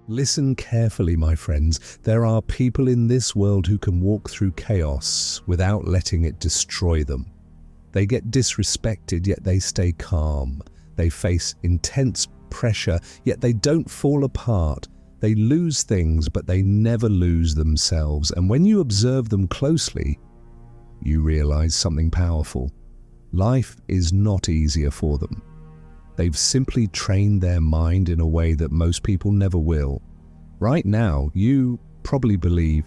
Listen carefully, my friends. There are people in this world who can walk through chaos without letting it destroy them. They get disrespected, yet they stay calm. They face intense pressure, yet they don't fall apart. They lose things, but they never lose themselves. And when you observe them closely, you realize something powerful. Life is not easier for them. They've simply trained their mind in a way that most people never will. Right now, you probably believe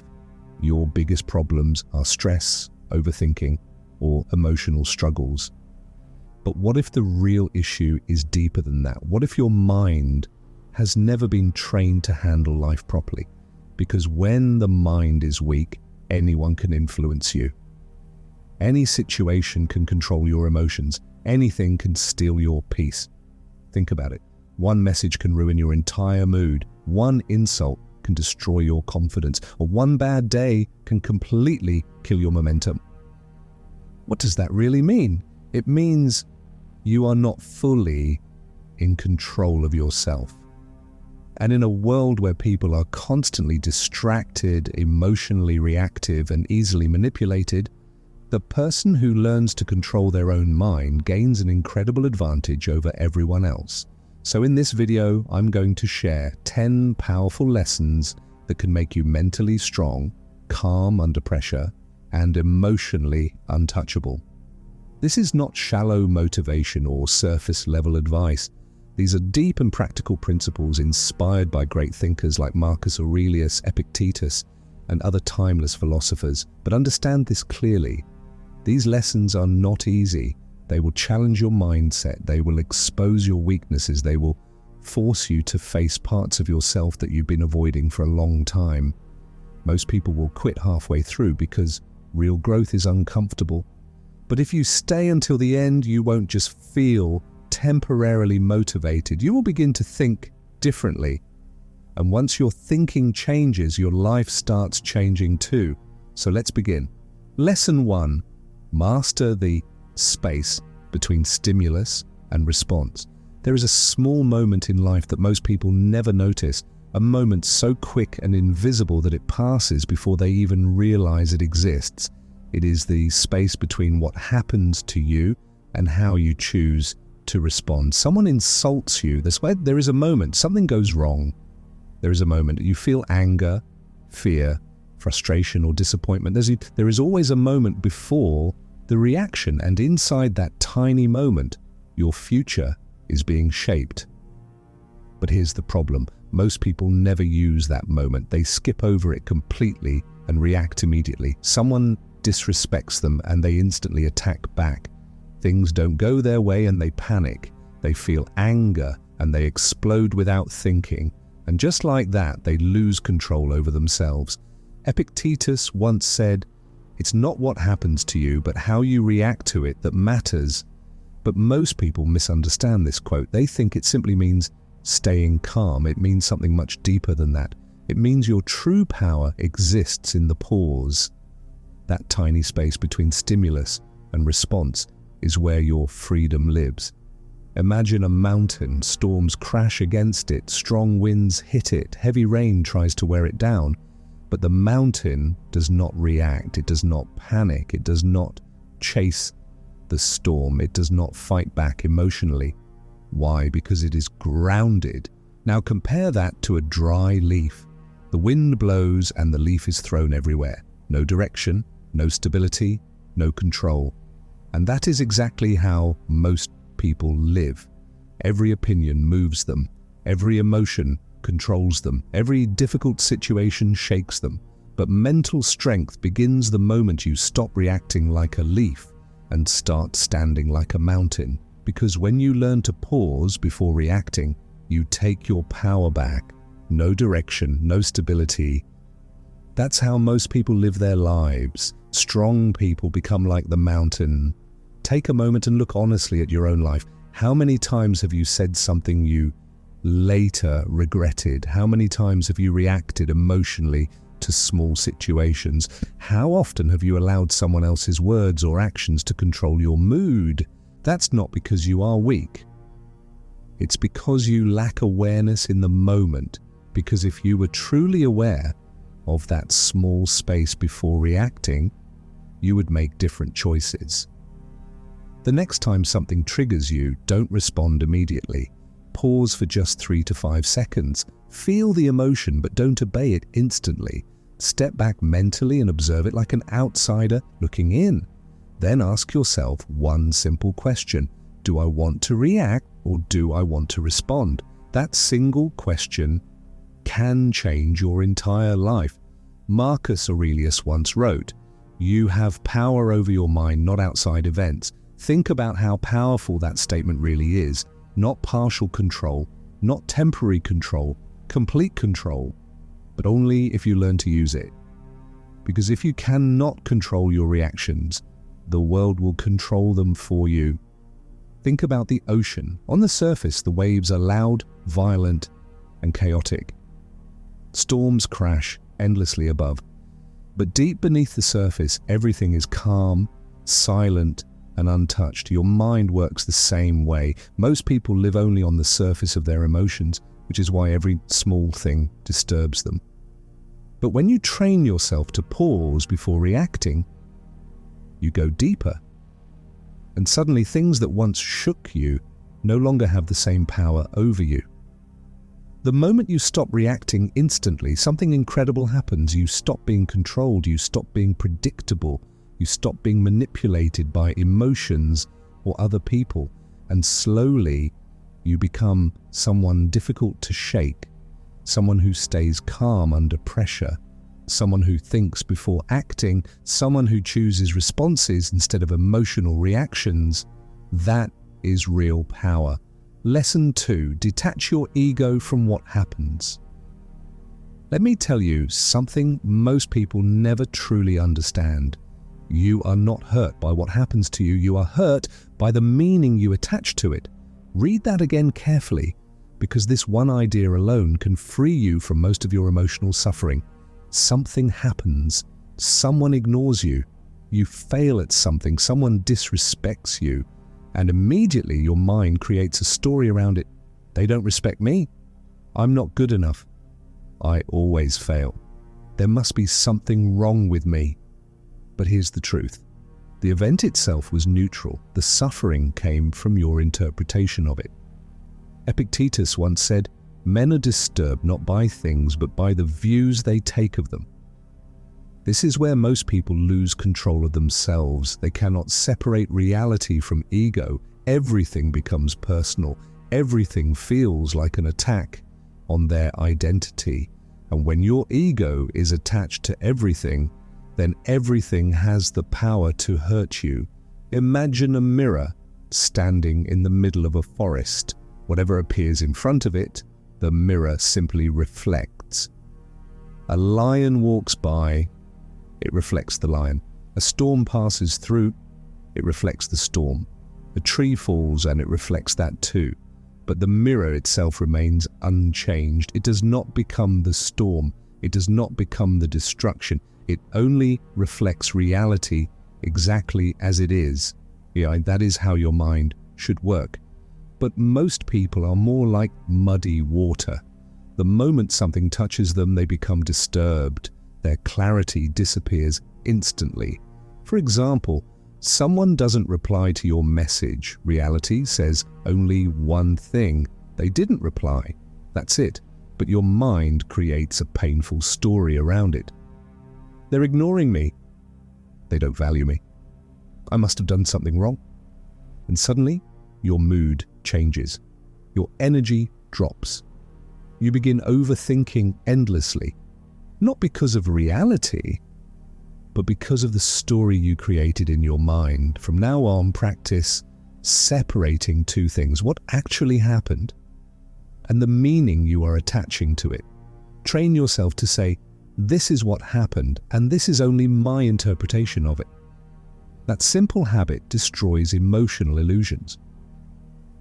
your biggest problems are stress, overthinking, or emotional struggles. But what if the real issue is deeper than that? What if your mind has never been trained to handle life properly? Because when the mind is weak, anyone can influence you. Any situation can control your emotions. Anything can steal your peace. Think about it. One message can ruin your entire mood. One insult can destroy your confidence. Or one bad day can completely kill your momentum. What does that really mean? It means you are not fully in control of yourself. And in a world where people are constantly distracted, emotionally reactive, and easily manipulated, the person who learns to control their own mind gains an incredible advantage over everyone else. So in this video, I'm going to share 10 powerful lessons that can make you mentally strong, calm under pressure, and emotionally untouchable. This is not shallow motivation or surface-level advice. These are deep and practical principles inspired by great thinkers like Marcus Aurelius, Epictetus, and other timeless philosophers. But understand this clearly. These lessons are not easy. They will challenge your mindset. They will expose your weaknesses. They will force you to face parts of yourself that you've been avoiding for a long time. Most people will quit halfway through because real growth is uncomfortable. But if you stay until the end, you won't just feel temporarily motivated. You will begin to think differently. And once your thinking changes, your life starts changing too. So let's begin. Lesson 1. Master the space between stimulus and response. There is a small moment in life that most people never notice, a moment so quick and invisible that it passes before they even realize it exists. It is the space between what happens to you and how you choose to respond. Someone insults you. There is a moment, something goes wrong. There is a moment you feel anger, fear, frustration, or disappointment. There is always a moment before the reaction, and inside that tiny moment, your future is being shaped. But here's the problem. Most people never use that moment. They skip over it completely and react immediately. Someone disrespects them and they instantly attack back. Things don't go their way and they panic. They feel anger and they explode without thinking. And just like that, they lose control over themselves. Epictetus once said, "It's not what happens to you, but how you react to it that matters." But most people misunderstand this quote. They think it simply means staying calm. It means something much deeper than that. It means your true power exists in the pause. That tiny space between stimulus and response is where your freedom lives. Imagine a mountain. Storms crash against it, strong winds hit it, heavy rain tries to wear it down. But the mountain does not react, it does not panic, it does not chase the storm, it does not fight back emotionally. Why? Because it is grounded. Now compare that to a dry leaf. The wind blows and the leaf is thrown everywhere. No direction, no stability, no control. And that is exactly how most people live. Every opinion moves them, every emotion controls them. Every difficult situation shakes them. But mental strength begins the moment you stop reacting like a leaf and start standing like a mountain. Because when you learn to pause before reacting, you take your power back. No direction, no stability. That's how most people live their lives. Strong people become like the mountain. Take a moment and look honestly at your own life. How many times have you said something you later regretted? How many times have you reacted emotionally to small situations? How often have you allowed someone else's words or actions to control your mood? That's not because you are weak. It's because you lack awareness in the moment, Because if you were truly aware of that small space before reacting, you would make different choices. The next time something triggers you, don't respond immediately. Pause for just 3 to 5 seconds. Feel the emotion, but don't obey it instantly. Step back mentally and observe it like an outsider looking in. Then ask yourself one simple question. Do I want to react or do I want to respond? That single question can change your entire life. Marcus Aurelius once wrote, "You have power over your mind, not outside events." Think about how powerful that statement really is. Not partial control, not temporary control, complete control, but only if you learn to use it. Because if you cannot control your reactions, the world will control them for you. Think about the ocean. On the surface, the waves are loud, violent, and chaotic. Storms crash endlessly above. But deep beneath the surface, everything is calm, silent, and untouched. Your mind works the same way. Most people live only on the surface of their emotions, which is why every small thing disturbs them. But when you train yourself to pause before reacting, you go deeper. And suddenly things that once shook you no longer have the same power over you. The moment you stop reacting instantly, something incredible happens. You stop being controlled, you stop being predictable, you stop being manipulated by emotions or other people, and slowly you become someone difficult to shake, someone who stays calm under pressure, someone who thinks before acting, someone who chooses responses instead of emotional reactions. That is real power. Lesson 2. Detach your ego from what happens. Let me tell you something most people never truly understand. You are not hurt by what happens to you. You are hurt by the meaning you attach to it. Read that again carefully, because this one idea alone can free you from most of your emotional suffering. Something happens. Someone ignores you. You fail at something. Someone disrespects you. And immediately your mind creates a story around it. They don't respect me. I'm not good enough. I always fail. There must be something wrong with me. But here's the truth. The event itself was neutral. The suffering came from your interpretation of it. Epictetus once said, "Men are disturbed not by things, but by the views they take of them." This is where most people lose control of themselves. They cannot separate reality from ego. Everything becomes personal. Everything feels like an attack on their identity. And when your ego is attached to everything, then everything has the power to hurt you. Imagine a mirror standing in the middle of a forest. Whatever appears in front of it, the mirror simply reflects. A lion walks by, it reflects the lion. A storm passes through, it reflects the storm. A tree falls and it reflects that too. But the mirror itself remains unchanged. It does not become the storm. It does not become the destruction. It only reflects reality exactly as it is. Yeah, that is how your mind should work. But most people are more like muddy water. The moment something touches them, they become disturbed. Their clarity disappears instantly. For example, someone doesn't reply to your message. Reality says only one thing. They didn't reply. That's it. But your mind creates a painful story around it. They're ignoring me. They don't value me. I must have done something wrong. And suddenly, your mood changes. Your energy drops. You begin overthinking endlessly. Not because of reality, but because of the story you created in your mind. From now on, practice separating two things: what actually happened and the meaning you are attaching to it. Train yourself to say, "This is what happened, and this is only my interpretation of it." That simple habit destroys emotional illusions.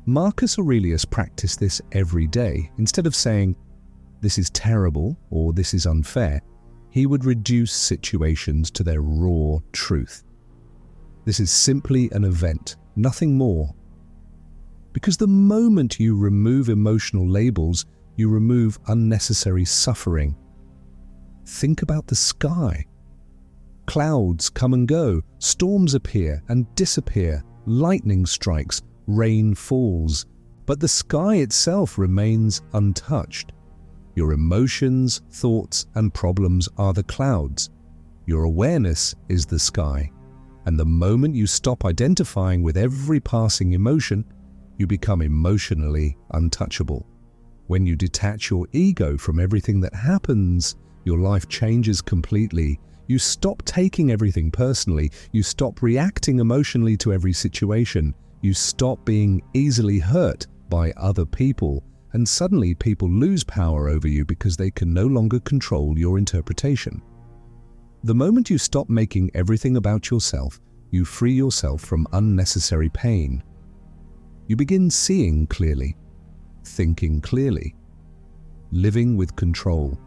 Marcus Aurelius practiced this every day. Instead of saying, "This is terrible" or "This is unfair," he would reduce situations to their raw truth. This is simply an event, nothing more. Because the moment you remove emotional labels, You remove unnecessary suffering. Think about the sky. Clouds come and go, storms appear and disappear, lightning strikes, rain falls, but the sky itself remains untouched. Your emotions, thoughts, and problems are the clouds. Your awareness is the sky. And the moment you stop identifying with every passing emotion, you become emotionally untouchable. When you detach your ego from everything that happens, your life changes completely. You stop taking everything personally. You stop reacting emotionally to every situation. You stop being easily hurt by other people. And suddenly people lose power over you because they can no longer control your interpretation. The moment you stop making everything about yourself, you free yourself from unnecessary pain. You begin seeing clearly, thinking clearly, living with control.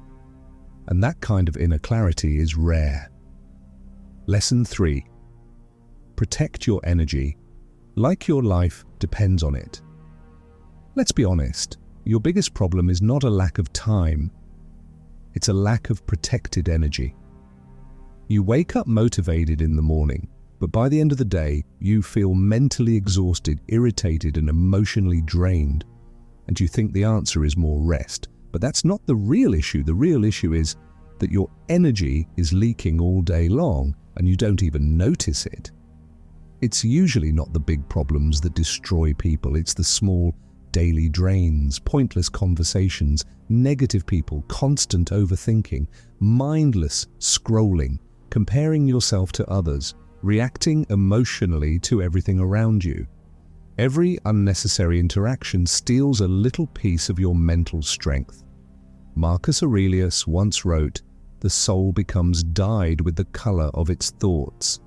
And that kind of inner clarity is rare. Lesson 3. Protect your energy, like your life depends on it. Let's be honest, your biggest problem is not a lack of time, it's a lack of protected energy. You wake up motivated in the morning, but by the end of the day, you feel mentally exhausted, irritated, and emotionally drained. And you think the answer is more rest. But that's not the real issue. The real issue is that your energy is leaking all day long and you don't even notice it. It's usually not the big problems that destroy people. It's the small daily drains, pointless conversations, negative people, constant overthinking, mindless scrolling, comparing yourself to others, reacting emotionally to everything around you. Every unnecessary interaction steals a little piece of your mental strength. Marcus Aurelius once wrote, "The soul becomes dyed with the color of its thoughts."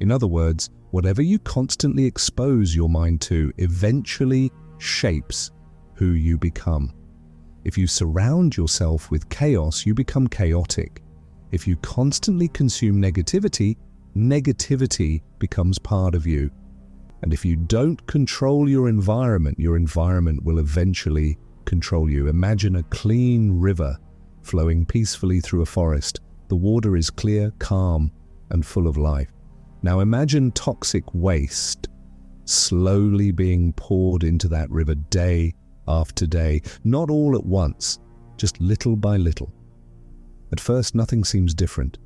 In other words, whatever you constantly expose your mind to eventually shapes who you become. If you surround yourself with chaos, you become chaotic. If you constantly consume negativity, negativity becomes part of you. And if you don't control your environment will eventually control you. Imagine a clean river flowing peacefully through a forest. The water is clear, calm, and full of life. Now imagine toxic waste slowly being poured into that river day after day, not all at once, just little by little. At first, nothing seems different,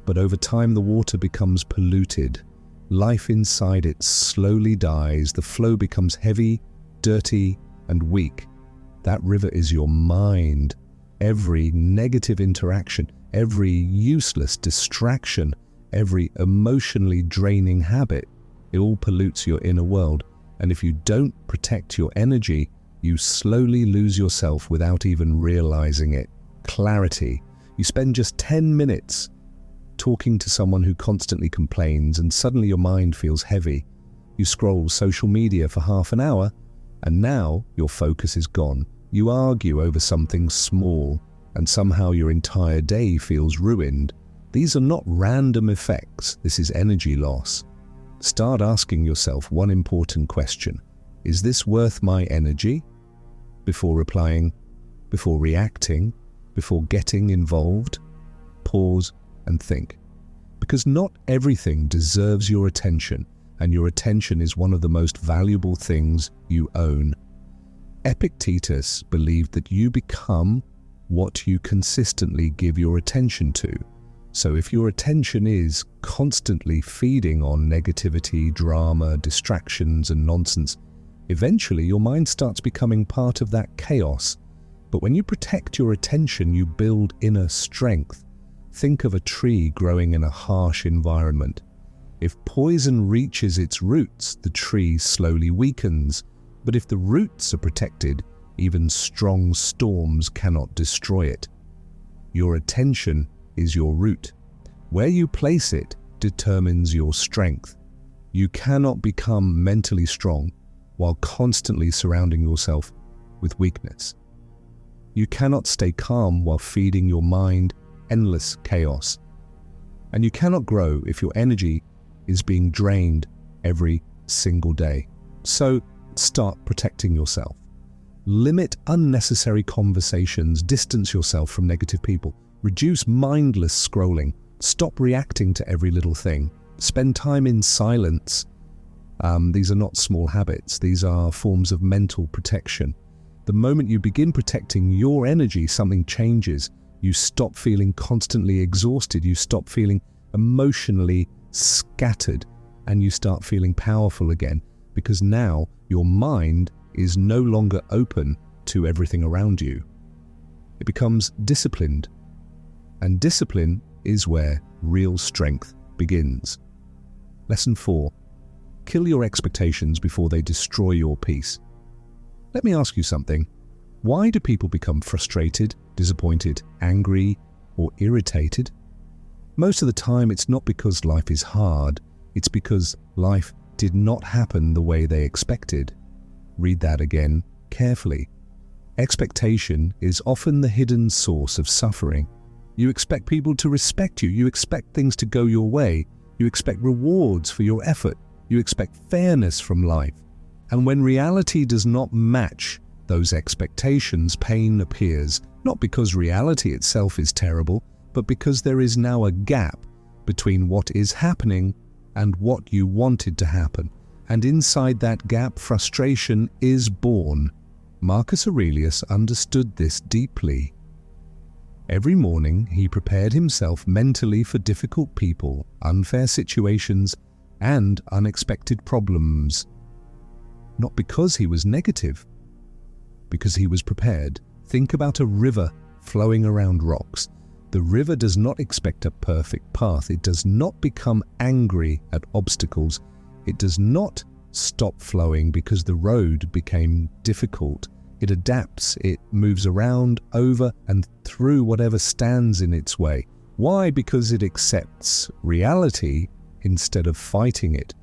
but over time the water becomes polluted. Life inside it slowly dies. The flow becomes heavy, dirty, and weak. That river is your mind. Every negative interaction, every useless distraction, every emotionally draining habit, it all pollutes your inner world. And if you don't protect your energy, you slowly lose yourself without even realizing it. Clarity. You spend just 10 minutes talking to someone who constantly complains and suddenly your mind feels heavy. You scroll social media for half an hour and now your focus is gone. You argue over something small and somehow your entire day feels ruined. These are not random effects. This is energy loss. Start asking yourself one important question. Is this worth my energy? Before replying, before reacting, before getting involved, pause and think. Because not everything deserves your attention, and your attention is one of the most valuable things you own. Epictetus believed that you become what you consistently give your attention to. So if your attention is constantly feeding on negativity, drama, distractions, and nonsense, eventually your mind starts becoming part of that chaos. But when you protect your attention, you build inner strength. Think of a tree growing in a harsh environment. If poison reaches its roots, the tree slowly weakens. But if the roots are protected, even strong storms cannot destroy it. Your attention is your root. Where you place it determines your strength. You cannot become mentally strong while constantly surrounding yourself with weakness. You cannot stay calm while feeding your mind endless chaos. And you cannot grow if your energy is being drained every single day. So start protecting yourself. Limit unnecessary conversations, distance yourself from negative people, reduce mindless scrolling, stop reacting to every little thing, spend time in silence. These are not small habits, these are forms of mental protection. The moment you begin protecting your energy, something changes. You stop feeling constantly exhausted, you stop feeling emotionally scattered, and you start feeling powerful again, because now your mind is no longer open to everything around you. It becomes disciplined, and discipline is where real strength begins. Lesson 4. Kill your expectations before they destroy your peace. Let me ask you something. Why do people become frustrated, disappointed, angry, or irritated? Most of the time, it's not because life is hard. It's because life did not happen the way they expected. Read that again carefully. Expectation is often the hidden source of suffering. You expect people to respect you. You expect things to go your way. You expect rewards for your effort. You expect fairness from life. And when reality does not match those expectations, pain appears, not because reality itself is terrible, but because there is now a gap between what is happening and what you wanted to happen. And inside that gap, frustration is born. Marcus Aurelius understood this deeply. Every morning, he prepared himself mentally for difficult people, unfair situations, and unexpected problems. Not because he was negative, because he was prepared. Think about a river flowing around rocks. The river does not expect a perfect path. It does not become angry at obstacles. It does not stop flowing because the road became difficult. It adapts, it moves around, over, and through whatever stands in its way. Why? Because it accepts reality instead of fighting it.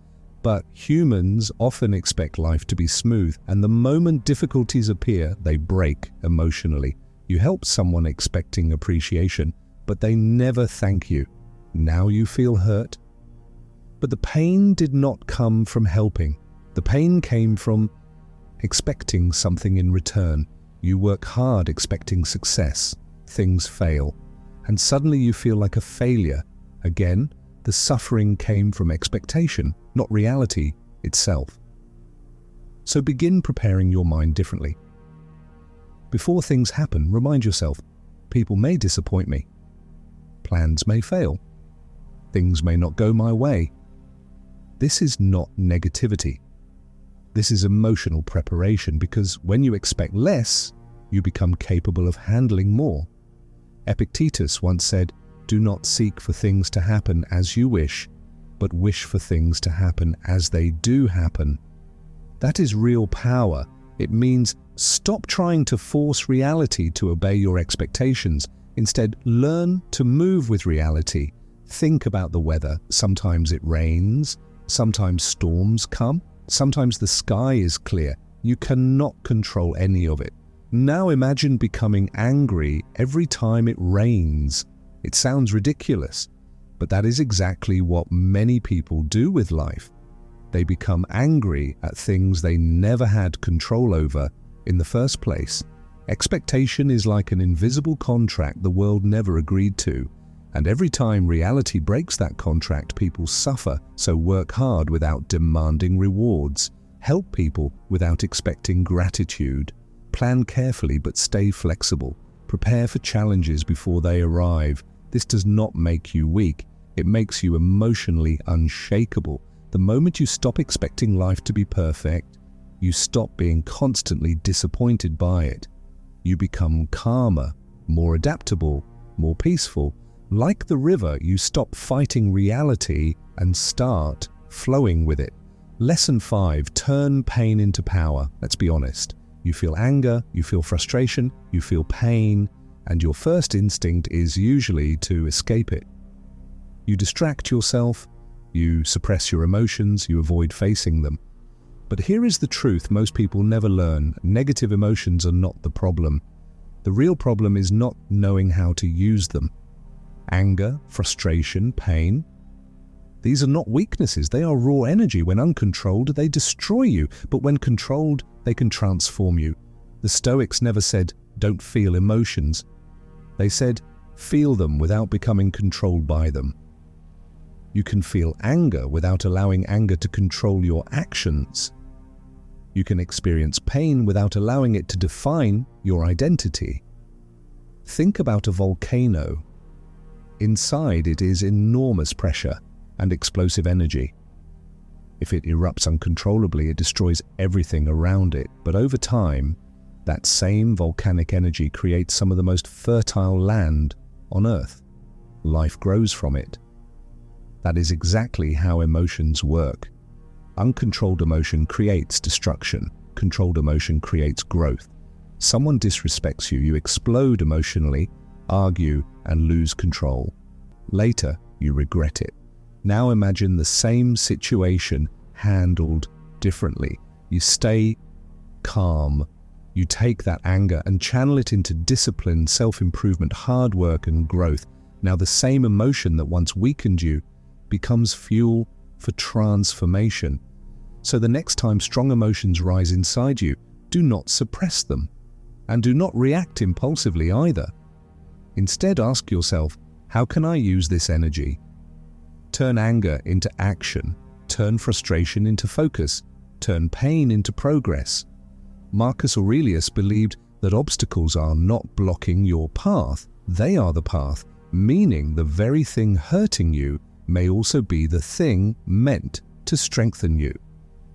But humans often expect life to be smooth, and the moment difficulties appear, they break emotionally. You help someone expecting appreciation, but they never thank you. Now you feel hurt. But the pain did not come from helping. The pain came from expecting something in return. You work hard expecting success. Things fail. And suddenly you feel like a failure. Again, the suffering came from expectation, not reality itself. So begin preparing your mind differently. Before things happen, remind yourself, people may disappoint me. Plans may fail. Things may not go my way. This is not negativity. This is emotional preparation, because when you expect less, you become capable of handling more. Epictetus once said, "Do not seek for things to happen as you wish, but wish for things to happen as they do happen." That is real power. It means stop trying to force reality to obey your expectations. Instead, learn to move with reality. Think about the weather. Sometimes it rains, sometimes storms come, sometimes the sky is clear. You cannot control any of it. Now imagine becoming angry every time it rains. It sounds ridiculous, but that is exactly what many people do with life. They become angry at things they never had control over in the first place. Expectation is like an invisible contract the world never agreed to, and every time reality breaks that contract, people suffer. So work hard without demanding rewards. Help people without expecting gratitude. Plan carefully but stay flexible. Prepare for challenges before they arrive. This does not make you weak. It makes you emotionally unshakable. The moment you stop expecting life to be perfect, you stop being constantly disappointed by it. You become calmer, more adaptable, more peaceful. Like the river, you stop fighting reality and start flowing with it. Lesson 5, turn pain into power. Let's be honest. You feel anger, you feel frustration, you feel pain, and your first instinct is usually to escape it. You distract yourself, you suppress your emotions, you avoid facing them. But here is the truth most people never learn. Negative emotions are not the problem. The real problem is not knowing how to use them. Anger, frustration, pain, these are not weaknesses. They are raw energy. When uncontrolled, they destroy you. But when controlled, they can transform you. The Stoics never said, "Don't feel emotions." They said, "Feel them without becoming controlled by them." You can feel anger without allowing anger to control your actions. You can experience pain without allowing it to define your identity. Think about a volcano. Inside it is enormous pressure and explosive energy. If it erupts uncontrollably, it destroys everything around it. But over time, that same volcanic energy creates some of the most fertile land on Earth. Life grows from it. That is exactly how emotions work. Uncontrolled emotion creates destruction. Controlled emotion creates growth. Someone disrespects you, you explode emotionally, argue, and lose control. Later, you regret it. Now imagine the same situation handled differently. You stay calm. You take that anger and channel it into discipline, self-improvement, hard work, and growth. Now the same emotion that once weakened you becomes fuel for transformation. So the next time strong emotions rise inside you, do not suppress them. And do not react impulsively either. Instead, ask yourself, how can I use this energy? Turn anger into action. Turn frustration into focus. Turn pain into progress. Marcus Aurelius believed that obstacles are not blocking your path. They are the path, meaning the very thing hurting you may also be the thing meant to strengthen you.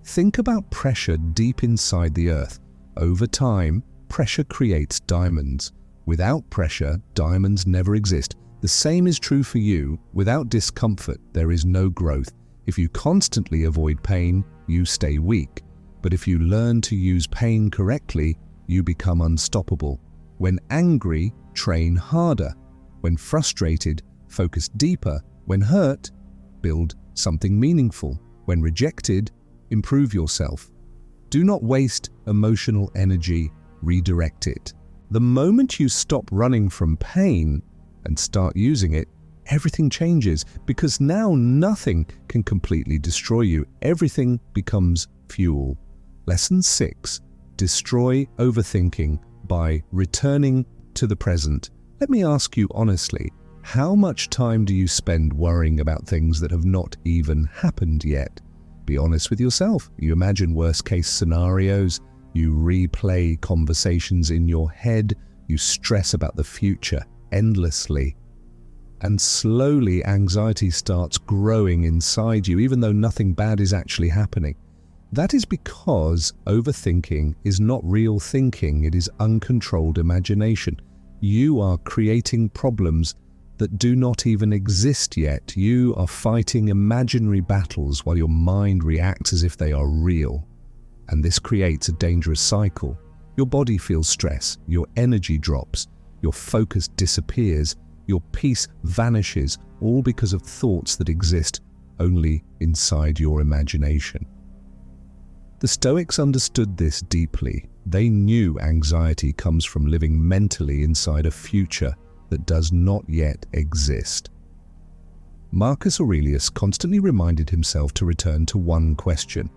Think about pressure deep inside the earth. Over time, pressure creates diamonds. Without pressure, diamonds never exist. The same is true for you. Without discomfort, there is no growth. If you constantly avoid pain, you stay weak. But if you learn to use pain correctly, you become unstoppable. When angry, train harder. When frustrated, focus deeper. When hurt, build something meaningful. When rejected, improve yourself. Do not waste emotional energy. Redirect it. The moment you stop running from pain and start using it, everything changes, because now nothing can completely destroy you. Everything becomes fuel. Lesson 6. Destroy overthinking by returning to the present. Let me ask you honestly, how much time do you spend worrying about things that have not even happened yet? Be honest with yourself. You imagine worst-case scenarios. You replay conversations in your head. You stress about the future endlessly. And slowly anxiety starts growing inside you, even though nothing bad is actually happening. That is because overthinking is not real thinking. It is uncontrolled imagination. You are creating problems that do not even exist yet. You are fighting imaginary battles while your mind reacts as if they are real. And this creates a dangerous cycle. Your body feels stress, your energy drops, your focus disappears, your peace vanishes, all because of thoughts that exist only inside your imagination. The Stoics understood this deeply. They knew anxiety comes from living mentally inside a future that does not yet exist. Marcus Aurelius constantly reminded himself to return to one question.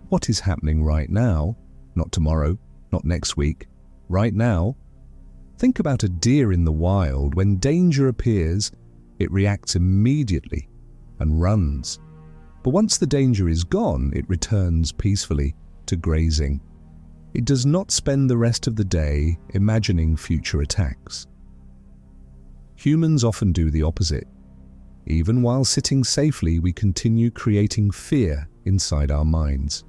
What is happening right now? Not tomorrow, not next week. Right now. Think about a deer in the wild. When danger appears, it reacts immediately and runs. But once the danger is gone, it returns peacefully to grazing. It does not spend the rest of the day imagining future attacks. Humans often do the opposite. Even while sitting safely, we continue creating fear inside our minds.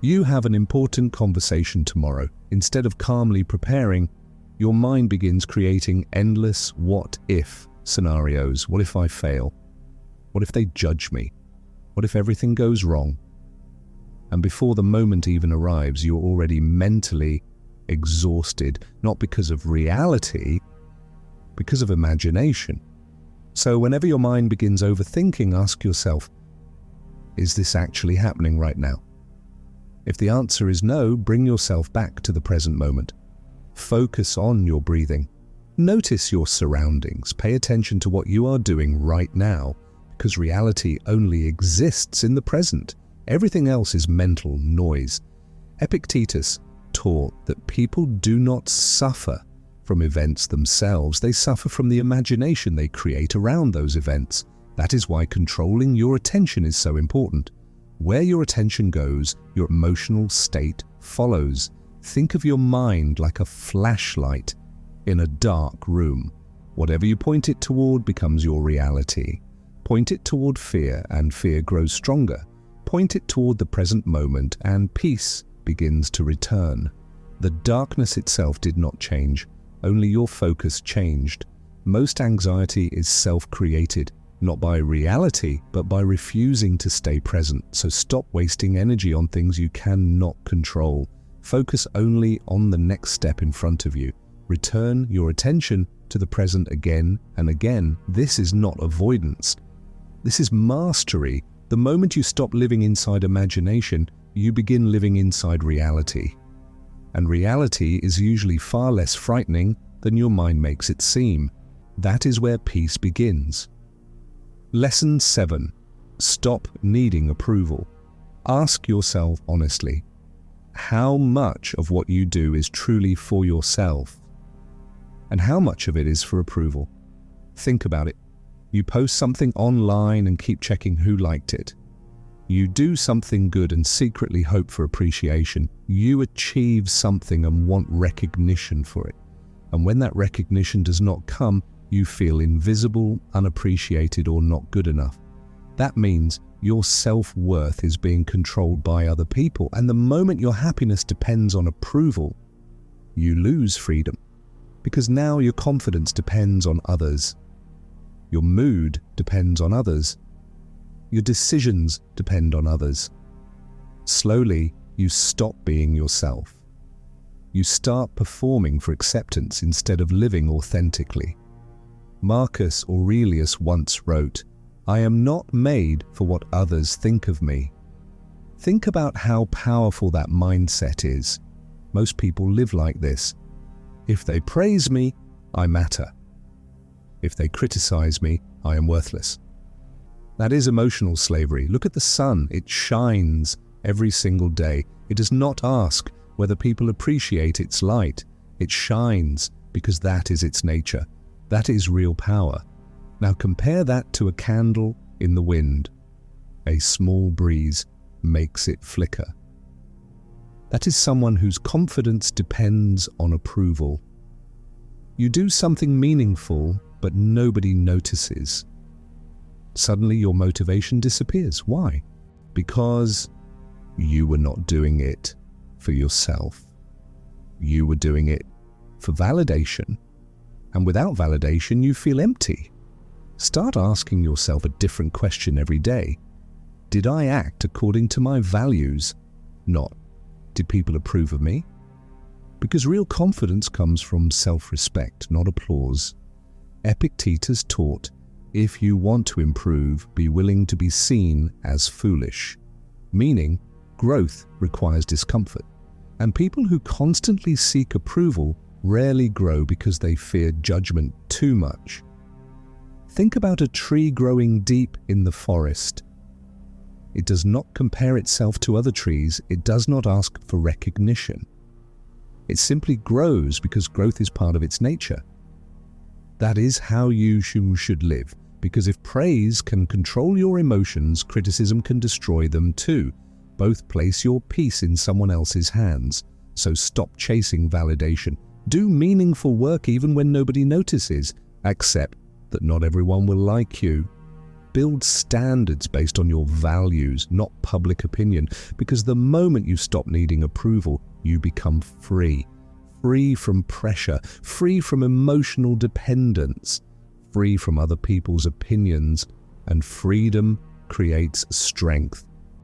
You have an important conversation tomorrow. Instead of calmly preparing, your mind begins creating endless what-if scenarios. What if I fail? What if they judge me? What if everything goes wrong? And before the moment even arrives, you're already mentally exhausted, not because of reality, because of imagination. So whenever your mind begins overthinking, ask yourself, is this actually happening right now? If the answer is no, bring yourself back to the present moment. Focus on your breathing. Notice your surroundings. Pay attention to what you are doing right now, because reality only exists in the present. Everything else is mental noise. Epictetus taught that people do not suffer from events themselves. They suffer from the imagination they create around those events. That is why controlling your attention is so important. Where your attention goes, your emotional state follows. Think of your mind like a flashlight in a dark room. Whatever you point it toward becomes your reality. Point it toward fear, and fear grows stronger. Point it toward the present moment, and peace begins to return. The darkness itself did not change. Only your focus changed. Most anxiety is self-created, not by reality, but by refusing to stay present. So stop wasting energy on things you cannot control. Focus only on the next step in front of you. Return your attention to the present again and again. This is not avoidance. This is mastery. The moment you stop living inside imagination, you begin living inside reality. And reality is usually far less frightening than your mind makes it seem. That is where peace begins. Lesson 7. Stop needing approval. Ask yourself honestly, how much of what you do is truly for yourself? And how much of it is for approval? Think about it. You post something online and keep checking who liked it. You do something good and secretly hope for appreciation. You achieve something and want recognition for it. And when that recognition does not come, you feel invisible, unappreciated, or not good enough. That means your self-worth is being controlled by other people. And the moment your happiness depends on approval, you lose freedom. Because now your confidence depends on others. Your mood depends on others. Your decisions depend on others. Slowly, you stop being yourself. You start performing for acceptance instead of living authentically. Marcus Aurelius once wrote, "I am not made for what others think of me." Think about how powerful that mindset is. Most people live like this. If they praise me, I matter. If they criticize me, I am worthless. That is emotional slavery. Look at the sun. It shines every single day. It does not ask whether people appreciate its light. It shines because that is its nature. That is real power. Now compare that to a candle in the wind. A small breeze makes it flicker. That is someone whose confidence depends on approval. You do something meaningful, but nobody notices. Suddenly your motivation disappears. Why? Because you were not doing it for yourself. You were doing it for validation. And without validation, you feel empty. Start asking yourself a different question every day. Did I act according to my values? Not, did people approve of me? Because real confidence comes from self-respect, not applause. Epictetus taught, if you want to improve, be willing to be seen as foolish. Meaning, growth requires discomfort. And people who constantly seek approval rarely grow because they fear judgment too much. Think about a tree growing deep in the forest. It does not compare itself to other trees. It does not ask for recognition. It simply grows because growth is part of its nature. That is how you should live, because if praise can control your emotions, criticism can destroy them too. Both place your peace in someone else's hands. So stop chasing validation. Do meaningful work even when nobody notices. Accept that not everyone will like you. Build standards based on your values, not public opinion, because the moment you stop needing approval, you become free. Free from pressure, free from emotional dependence, free from other people's opinions, and freedom creates strength.